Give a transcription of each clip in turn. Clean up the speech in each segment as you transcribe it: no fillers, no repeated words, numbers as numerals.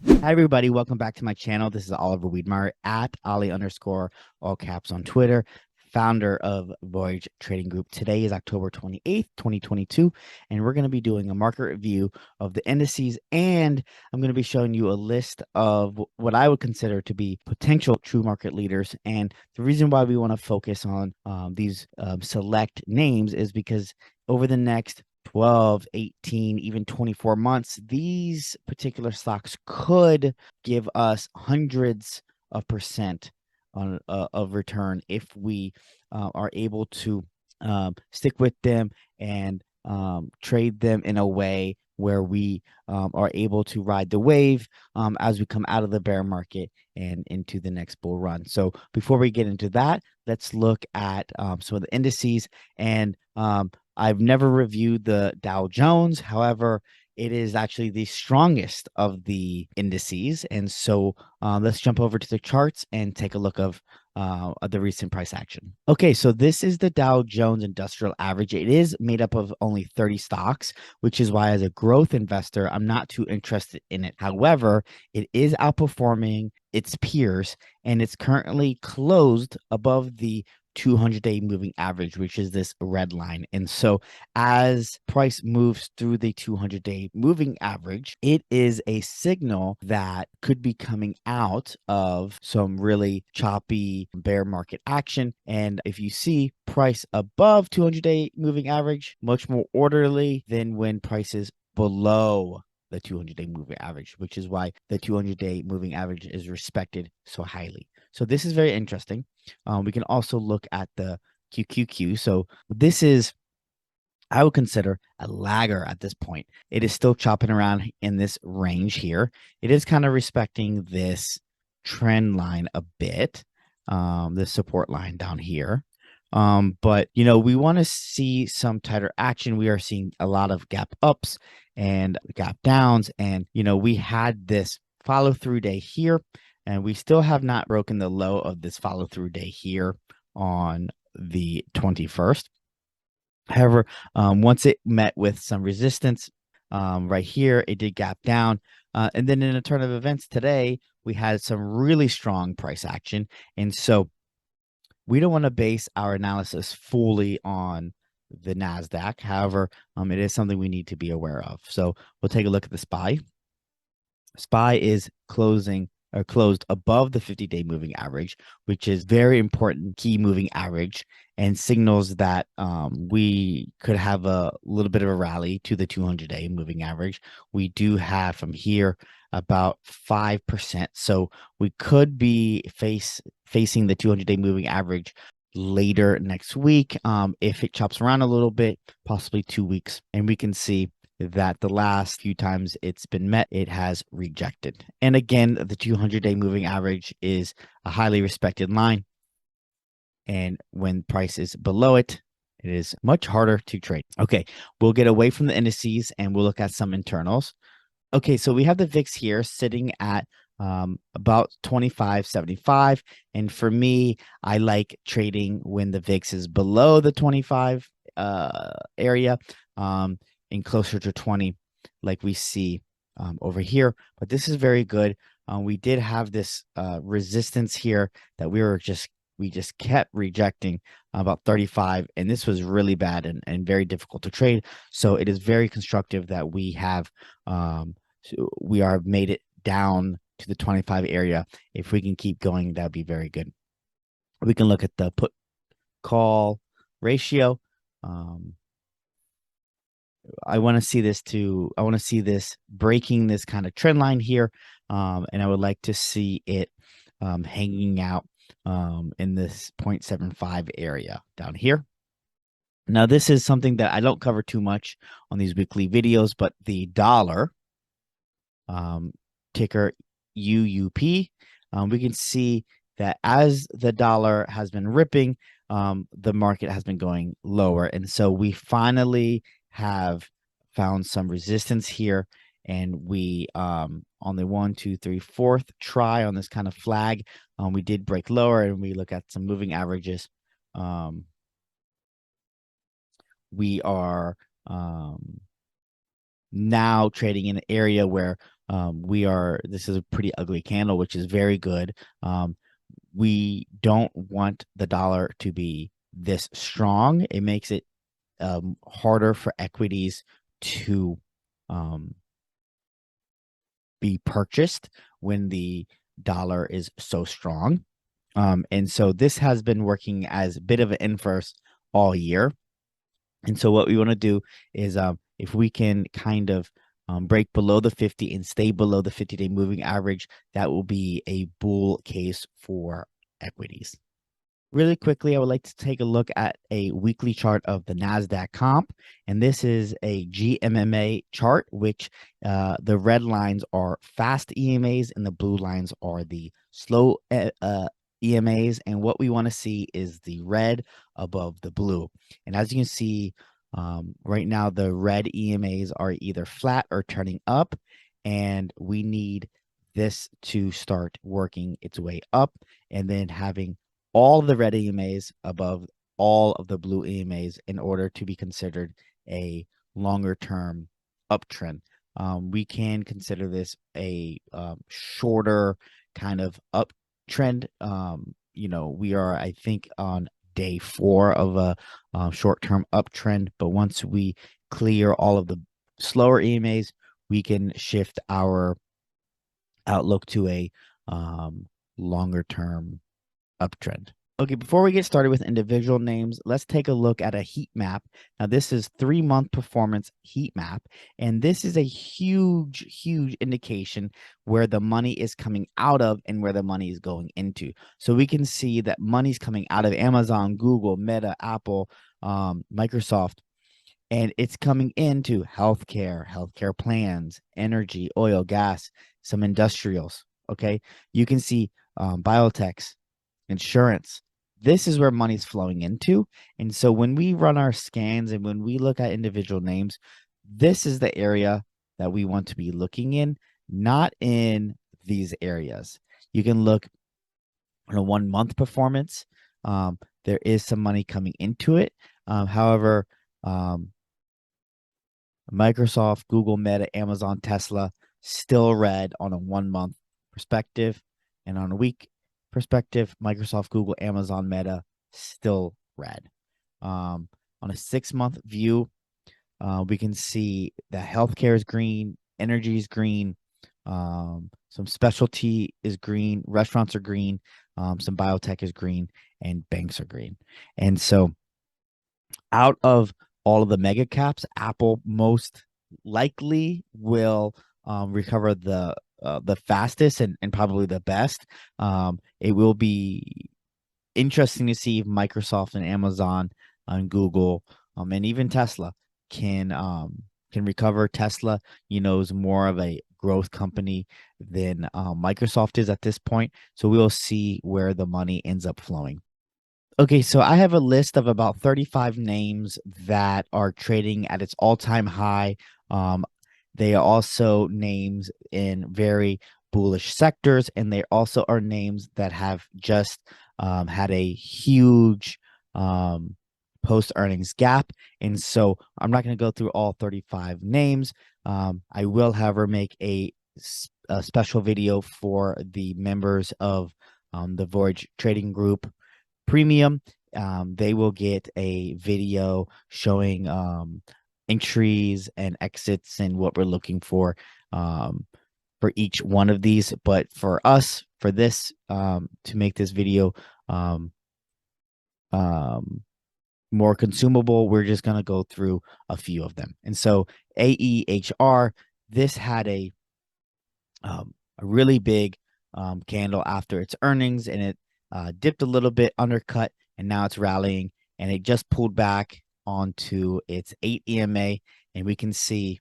Hi everybody, welcome back to my channel. This is Oliver Wiedmaier at Ollie underscore all caps on Twitter, founder of Voyage Trading Group. Today is October 28th, 2022, and we're going to be doing a market review of the indices, and I'm going to be showing you a list of what I would consider to be potential true market leaders. And the reason why we want to focus on these select names is because over the next 12, 18, even 24 months, these particular stocks could give us hundreds of percent on of return if we are able to stick with them and trade them in a way where we are able to ride the wave as we come out of the bear market and into the next bull run. So before we get into that, let's look at some of the indices. And I've never reviewed the Dow Jones. However, it is actually the strongest of the indices. And so let's jump over to the charts and take a look of the recent price action. Okay, so this is the Dow Jones Industrial Average. It is made up of only 30 stocks, which is why as a growth investor, I'm not too interested in it. However, it is outperforming its peers, and it's currently closed above the 200-day moving average, which is this red line. And so as price moves through the 200-day moving average, it is a signal that could be coming out of some really choppy bear market action. And if you see price above 200-day moving average, much more orderly than when prices below the 200-day moving average, which is why the 200-day moving average is respected so highly. So this is very interesting. We can also look at the QQQ. So this is, I would consider, a lagger at this point. It is still chopping around in this range here. It is kind of respecting this trend line a bit, this support line down here. But, you know, we want to see some tighter action. We are seeing a lot of gap ups and gap downs. And, you know, we had this follow through day here, and we still have not broken the low of this follow through day here on the 21st. However, once it met with some resistance right here, it did gap down. And then in a turn of events today, we had some really strong price action. And so we don't want to base our analysis fully on the NASDAQ. However, it is something we need to be aware of. So we'll take a look at the SPY. SPY is closed above the 50-day moving average, which is very important key moving average, and signals that we could have a little bit of a rally to the 200-day moving average. We do have from here about 5%. So we could be facing the 200-day moving average later next week if it chops around a little bit, possibly 2 weeks. And we can see that the last few times it's been met, it has rejected. And again, the 200-day moving average is a highly respected line. And when price is below it, it is much harder to trade. Okay, we'll get away from the indices and we'll look at some internals. Okay, so we have the VIX here sitting at about 25.75. And for me, I like trading when the VIX is below the 25 area. And closer to 20 like we see over here. But this is very good. We did have this resistance here that we just kept rejecting about 35, and this was really bad and very difficult to trade. So it is very constructive that we have made it down to the 25 area. If we can keep going, that would be very good. We can look at the put call ratio. I want to see this breaking this kind of trend line here. And I would like to see it hanging out in this 0.75 area down here. Now, this is something that I don't cover too much on these weekly videos, but the dollar, ticker UUP, we can see that as the dollar has been ripping, the market has been going lower. And so we finally have found some resistance here, and we on the 1, 2, 3, 4th try on this kind of flag, we did break lower, and we look at some moving averages. We are now trading in an area where this is a pretty ugly candle, which is very good. We don't want the dollar to be this strong. It makes it harder for equities to be purchased when the dollar is so strong. And so this has been working as a bit of an inverse all year. And so what we want to do is if we can kind of break below the 50 and stay below the 50-day moving average, that will be a bull case for equities. Really quickly, I would like to take a look at a weekly chart of the NASDAQ comp. And this is a GMMA chart, which the red lines are fast EMAs and the blue lines are the slow EMAs. And what we want to see is the red above the blue. And as you can see, right now, the red EMAs are either flat or turning up. And we need this to start working its way up and then having all of the red EMAs above all of the blue EMAs in order to be considered a longer term uptrend. We can consider this a shorter kind of uptrend. We are, I think, on day 4 of a short-term uptrend, but once we clear all of the slower EMAs, we can shift our outlook to a longer-term uptrend. Okay, before we get started with individual names, let's take a look at a heat map. Now, this is 3-month performance heat map, and this is a huge, huge indication where the money is coming out of and where the money is going into. So we can see that money's coming out of Amazon, Google, Meta, Apple, Microsoft, and it's coming into healthcare plans, energy, oil, gas, some industrials. Okay, you can see biotechs, insurance. This is where money's flowing into. And so when we run our scans and when we look at individual names, this is the area that we want to be looking in, not in these areas. You can look on a 1-month performance. There is some money coming into it. However, Microsoft, Google, Meta, Amazon, Tesla, still red on a 1-month perspective. And on a week perspective, Microsoft, Google, Amazon, Meta, still red. On a 6-month view, we can see that healthcare is green, energy is green, some specialty is green, restaurants are green, some biotech is green, and banks are green. And so out of all of the mega caps, Apple most likely will recover the fastest and probably the best. It will be interesting to see if Microsoft and Amazon and Google and even Tesla can recover. Tesla, is more of a growth company than Microsoft is at this point. So we'll see where the money ends up flowing. Okay, so I have a list of about 35 names that are trading at its all-time high. They are also names in very bullish sectors, and they also are names that have just had a huge post-earnings gap. And so I'm not going to go through all 35 names. I will, however, make a special video for the members of the Voyage Trading Group Premium. They will get a video showing entries and exits and what we're looking for each one of these. But for us, for this, to make this video more consumable, we're just going to go through a few of them. And so AEHR, this had a really big candle after its earnings, and it dipped a little bit, undercut, and now it's rallying, and it just pulled back onto its 8 EMA, and we can see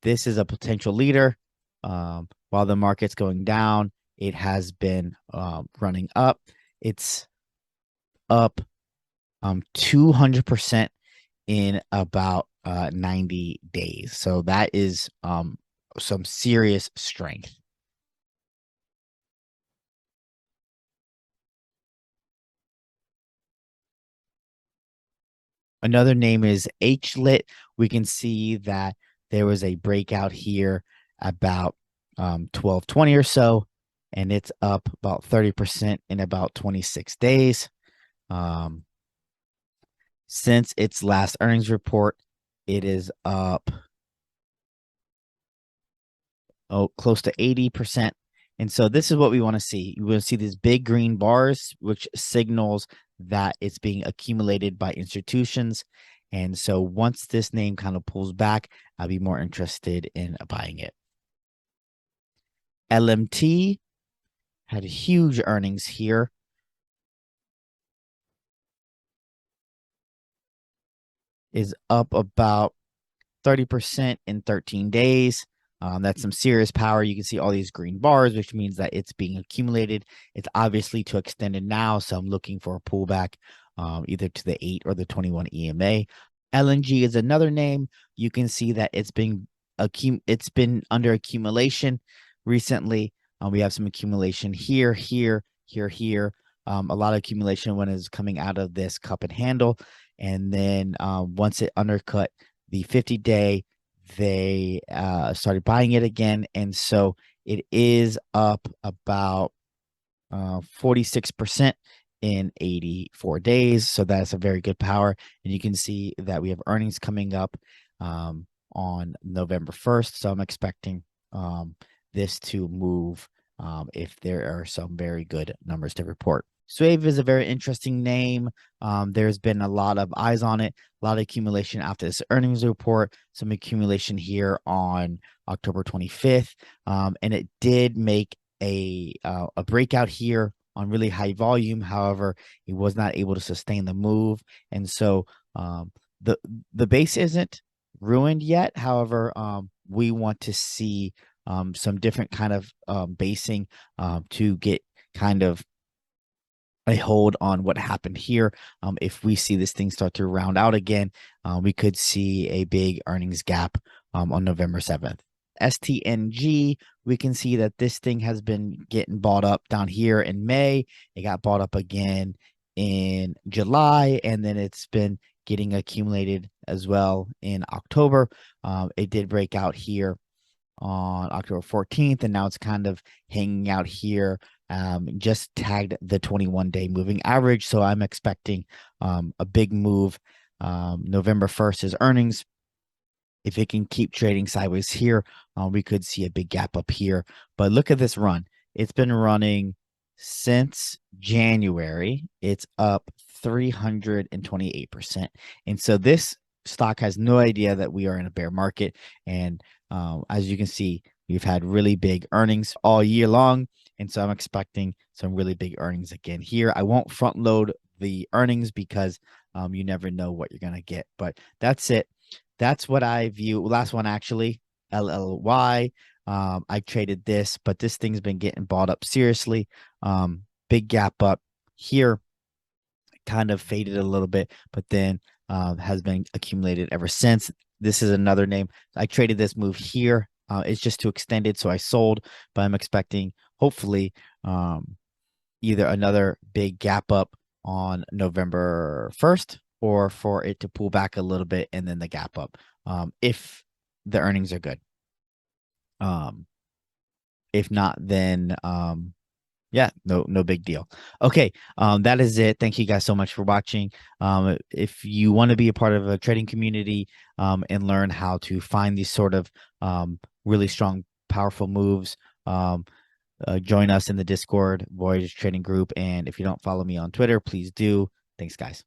this is a potential leader. While the market's going down, it has been running up. It's up 200% in about 90 days. So that is some serious strength. Another name is HLIT. We can see that there was a breakout here about 1220 or so, and it's up about 30% in about 26 days. Since its last earnings report, it is up close to 80%. And so this is what we want to see. You want to see these big green bars, which signals that it's being accumulated by institutions. And so once this name kind of pulls back, I'll be more interested in buying it. LMT had huge earnings here. Is up about 30% in 13 days. That's some serious power. You can see all these green bars, which means that it's being accumulated. It's obviously too extended now, so I'm looking for a pullback either to the 8 or the 21 EMA. LNG is another name. You can see that it's been under accumulation recently. We have some accumulation here, here, here, here. A lot of accumulation when it's coming out of this cup and handle. And then once it undercut the 50-day, they started buying it again. And so it is up about 46% in 84 days. So that's a very good power. And you can see that we have earnings coming up on November 1st. So I'm expecting this to move if there are some very good numbers to report. Swave is a very interesting name. There's been a lot of eyes on it, a lot of accumulation after this earnings report, some accumulation here on October 25th. And it did make a breakout here on really high volume. However, it was not able to sustain the move. And so the base isn't ruined yet. However, we want to see some different kind of basing to get kind of a hold on what happened here. If we see this thing start to round out again, we could see a big earnings gap on November 7th. STNG, we can see that this thing has been getting bought up down here in May. It got bought up again in July, and then it's been getting accumulated as well in October. It did break out here on October 14th, and now it's kind of hanging out here. Just tagged the 21-day moving average. So I'm expecting a big move. November 1st is earnings. If it can keep trading sideways here, we could see a big gap up here. But look at this run. It's been running since January. It's up 328%. And so this stock has no idea that we are in a bear market. And as you can see, we've had really big earnings all year long. And so I'm expecting some really big earnings again here. I won't front load the earnings because you never know what you're going to get. But that's it. That's what I view. Last one, actually, LLY. I traded this, but this thing's been getting bought up seriously. Big gap up here. Kind of faded a little bit, but then has been accumulated ever since. This is another name. I traded this move here. It's just too extended, so I sold, but I'm expecting hopefully either another big gap up on November 1st or for it to pull back a little bit and then the gap up if the earnings are good. If not, then yeah, no big deal. Okay, that is it. Thank you guys so much for watching. If you want to be a part of a trading community and learn how to find these sort of really strong, powerful moves, join us in the Discord Voyage Trading Group. And if you don't follow me on Twitter, please do. Thanks, guys.